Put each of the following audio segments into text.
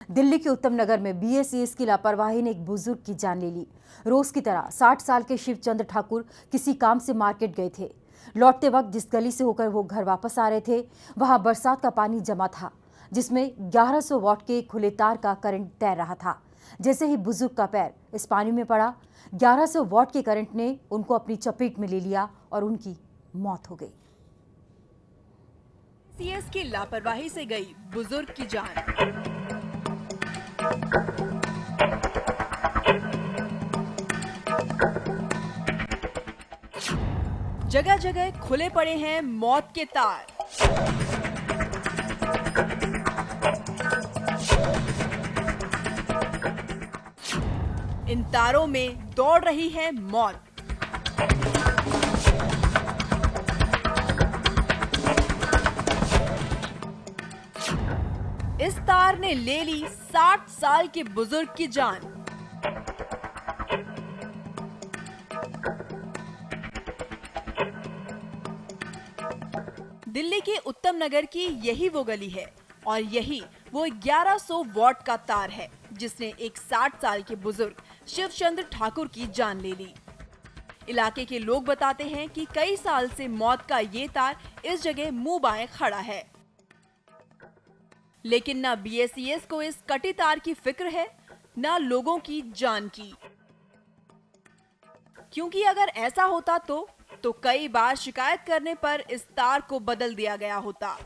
दिल्ली के उत्तम नगर में बीएसीएस की लापरवाही ने एक बुजुर्ग की जान ले ली। रोज की तरह 60 साल के शिवचंद्र ठाकुर किसी काम से मार्केट गए थे। लौटते वक्त जिस गली से होकर वो घर वापस आ रहे थे, वहां बरसात का पानी जमा था, जिसमें 1100 वॉट के खुले तार का करंट तैर रहा था। जैसे ही बुजुर्ग का पैर इस पानी में पड़ा, 1100 वॉट के करंट ने उनको अपनी चपेट में ले लिया और उनकी मौत हो गई। सीएस की लापरवाही से गई बुजुर्ग की जान। जगह जगह खुले पड़े हैं मौत के तार। इन तारों में दौड़ रही है मौत। इस तार ने ले ली 60 साल के बुजुर्ग की जान। दिल्ली के उत्तम नगर की यही वो गली है और यही वो 1100 वॉट का तार है जिसने एक 60 साल के बुजुर्ग शिवचंद्र ठाकुर की जान ले ली। इलाके के लोग बताते हैं कि कई साल से मौत का ये तार इस जगह मुंह बाएं खड़ा है, लेकिन ना बीएसीएस को इस कटी तार की फिक्र है, ना लोगों की जान की। क्योंकि अगर ऐसा होता तो कई बार शिकायत करने पर इस तार को बदल दिया गया होता।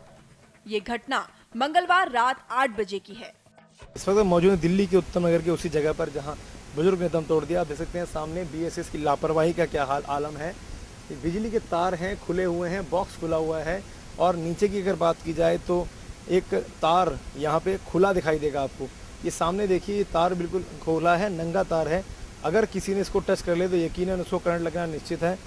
ये घटना मंगलवार रात 8 बजे की है। इस वक्त मौजूद है दिल्ली के उत्तम नगर के उसी जगह पर जहां बुजुर्ग ने दम तोड़ दिया। आप देख सकते हैं सामने बीएसएस की लापरवाही का क्या आलम है। बिजली के तार हैं, खुले हुए हैं, बॉक्स खुला हुआ है और नीचे की अगर बात की जाए तो एक तार यहाँ पे खुला दिखाई देगा आपको। ये सामने देखिए, ये तार बिल्कुल खुला है, नंगा तार है। अगर किसी ने इसको टच कर ले तो यकीनन उसको करंट लगना निश्चित है।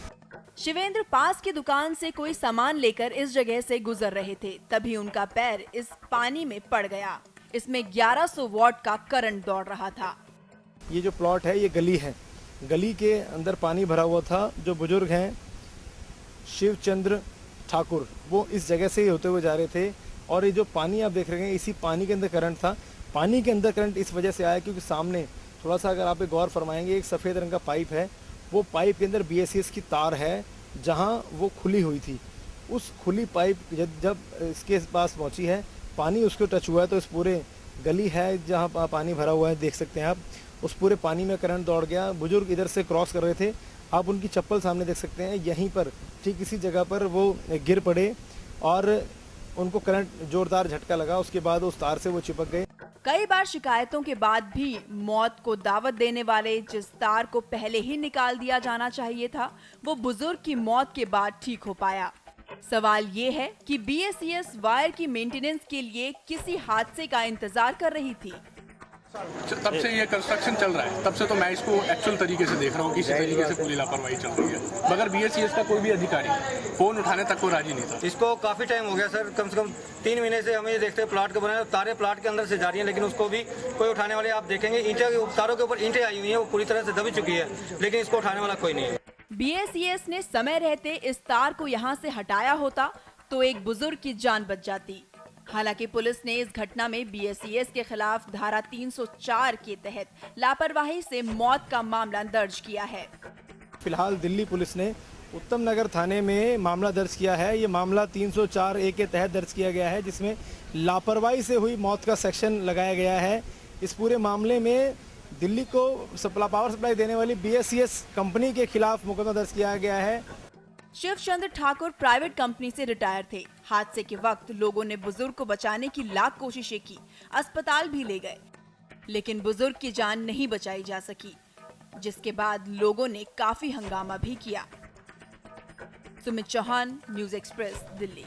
शिवेंद्र पास की दुकान से कोई सामान लेकर इस जगह से गुजर रहे थे, तभी उनका पैर इस पानी में पड़ गया। इसमें 1100 वॉट का करंट दौड़ रहा था। ये जो प्लॉट है ये गली है, गली के अंदर पानी भरा हुआ था। जो बुजुर्ग हैं शिवचंद्र ठाकुर, वो इस जगह से ही होते हुए जा रहे थे और ये जो पानी आप देख रहे हैं इसी पानी के अंदर करंट था। पानी के अंदर करंट इस वजह से आया क्योंकि सामने थोड़ा सा अगर आप गौर फरमाएंगे, एक सफ़ेद रंग का पाइप है, वो पाइप के अंदर बीएसएस की तार है जहां वो खुली हुई थी। उस खुली पाइप जब इसके पास पहुंची है, पानी उसको टच हुआ है तो इस पूरे गली है जहां पानी भरा हुआ है, देख सकते हैं आप, उस पूरे पानी में करंट दौड़ गया। बुजुर्ग इधर से क्रॉस कर रहे थे, आप उनकी चप्पल सामने देख सकते हैं। यहीं पर ठीक इसी जगह पर वो गिर पड़े और उनको करंट जोरदार झटका लगा। उसके बाद उस तार से वो चिपक गए। कई बार शिकायतों के बाद भी मौत को दावत देने वाले जिस तार को पहले ही निकाल दिया जाना चाहिए था, वो बुजुर्ग की मौत के बाद ठीक हो पाया। सवाल ये है कि बीएसीएस वायर की मेंटेनेंस के लिए किसी हादसे का इंतजार कर रही थी। तब से ये कंस्ट्रक्शन चल रहा है, तब से तो मैं इसको एक्चुअल तरीके से देख रहा हूँ, किसी तरीके से पूरी लापरवाही चल रही है। मगर बीएसीएस का कोई भी अधिकारी फोन उठाने तक को राजी नहीं था। इसको काफी टाइम हो गया सर, कम से कम 3 महीने से हमें ये देखते हैं प्लाट को बनाया, तारे प्लाट के अंदर से जा रही हैं, लेकिन उसको भी कोई उठाने वाले, आप देखेंगे ईंटें, तारों के ऊपर ईंटें आई हुई हैं, वो पूरी तरह से दबी चुकी है, लेकिन इसको उठाने वाला कोई नहीं है। बीएसीएस ने समय रहते इस तार को यहाँ से हटाया होता तो एक बुजुर्ग की जान बच जाती। हालांकि पुलिस ने इस घटना में बीएसीएस के खिलाफ धारा 304 के तहत लापरवाही से मौत का मामला दर्ज किया है। फिलहाल दिल्ली पुलिस ने उत्तम नगर थाने में मामला दर्ज किया है। ये मामला 304A के तहत दर्ज किया गया है, जिसमें लापरवाही से हुई मौत का सेक्शन लगाया गया है। इस पूरे मामले में दिल्ली को पावर सप्लाई देने वाली बीएसीएस कंपनी के खिलाफ मुकदमा दर्ज किया गया है। शिवचंद्र ठाकुर प्राइवेट कंपनी से रिटायर थे। हादसे के वक्त लोगों ने बुजुर्ग को बचाने की लाख कोशिशें की, अस्पताल भी ले गए, लेकिन बुजुर्ग की जान नहीं बचाई जा सकी, जिसके बाद लोगों ने काफी हंगामा भी किया। Sumit Chauhan, News Express, Delhi.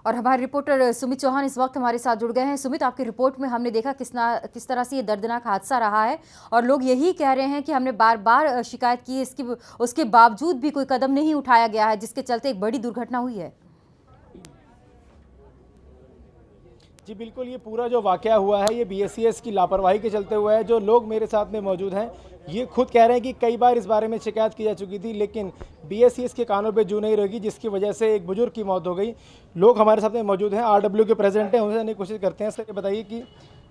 और हमारे रिपोर्टर सुमित चौहान इस वक्त हमारे साथ जुड़ गए हैं। सुमित, आपकी रिपोर्ट में हमने देखा किस तरह से ये दर्दनाक हादसा रहा है और लोग यही कह रहे हैं कि हमने बार बार शिकायत की, उसके बावजूद भी कोई कदम नहीं उठाया गया है, जिसके चलते एक बड़ी दुर्घटना हुई है। जी बिल्कुल, ये पूरा जो वाकया हुआ है ये BSES की लापरवाही के चलते हुआ है। जो लोग मेरे साथ में मौजूद हैं ये खुद कह रहे हैं कि कई बार इस बारे में शिकायत की जा चुकी थी, लेकिन BSES के कानों पे जू नहीं रहेगी, जिसकी वजह से एक बुजुर्ग की मौत हो गई। लोग हमारे साथ में मौजूद हैं, RW के प्रेसिडेंट हैं, उनसे जानने की कोशिश करते हैं। सर ये बताइए कि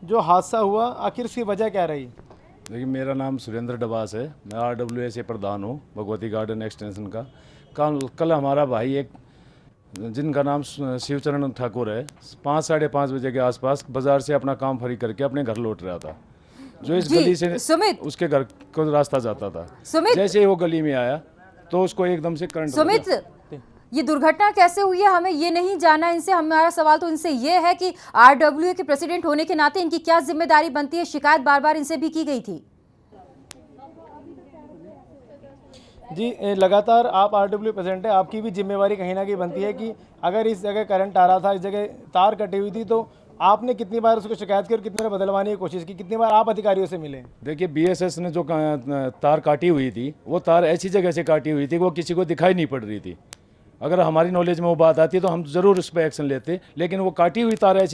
जो हादसा हुआ आखिर उसकी वजह क्या रही? देखिए, मेरा नाम सुरेंद्र डबास है, मैं RWA से प्रधान हूँ, भगवती गार्डन एक्सटेंशन का। कल हमारा भाई एक जिनका नाम शिवचरण ठाकुर है 5 साढ़े 5 बजे के आसपास बाजार से अपना काम फ्री करके अपने घर लौट रहा था, जो इस जी, गली से सुमित। उसके घर को रास्ता जाता था। सुमित। जैसे ही वो गली में आया तो उसको एकदम से करंट सुमित, ये दुर्घटना कैसे हुई है हमें ये नहीं जाना इनसे। हमारा सवाल तो इनसे ये है कि RWA के प्रेसिडेंट होने के नाते इनकी क्या जिम्मेदारी बनती है? शिकायत बार बार इनसे भी की गई थी। जी लगातार आप RW प्रेसिडेंट है, आपकी भी जिम्मेवारी कहीं ना कहीं बनती है कि अगर इस जगह करंट आ रहा था, इस जगह तार कटी हुई थी, तो आपने कितनी बार उसको शिकायत की और कितनी बार बदलवाने की कोशिश की? कितनी बार आप अधिकारियों से मिले? देखिए, BSS ने जो तार काटी हुई थी वो तार ऐसी जगह से काटी हुई थी वो किसी को दिखाई नहीं पड़ रही थी। अगर हमारी नॉलेज में वो बात आती तो हम जरूर उस पर एक्शन लेते, लेकिन वो काटी हुई तार ऐसी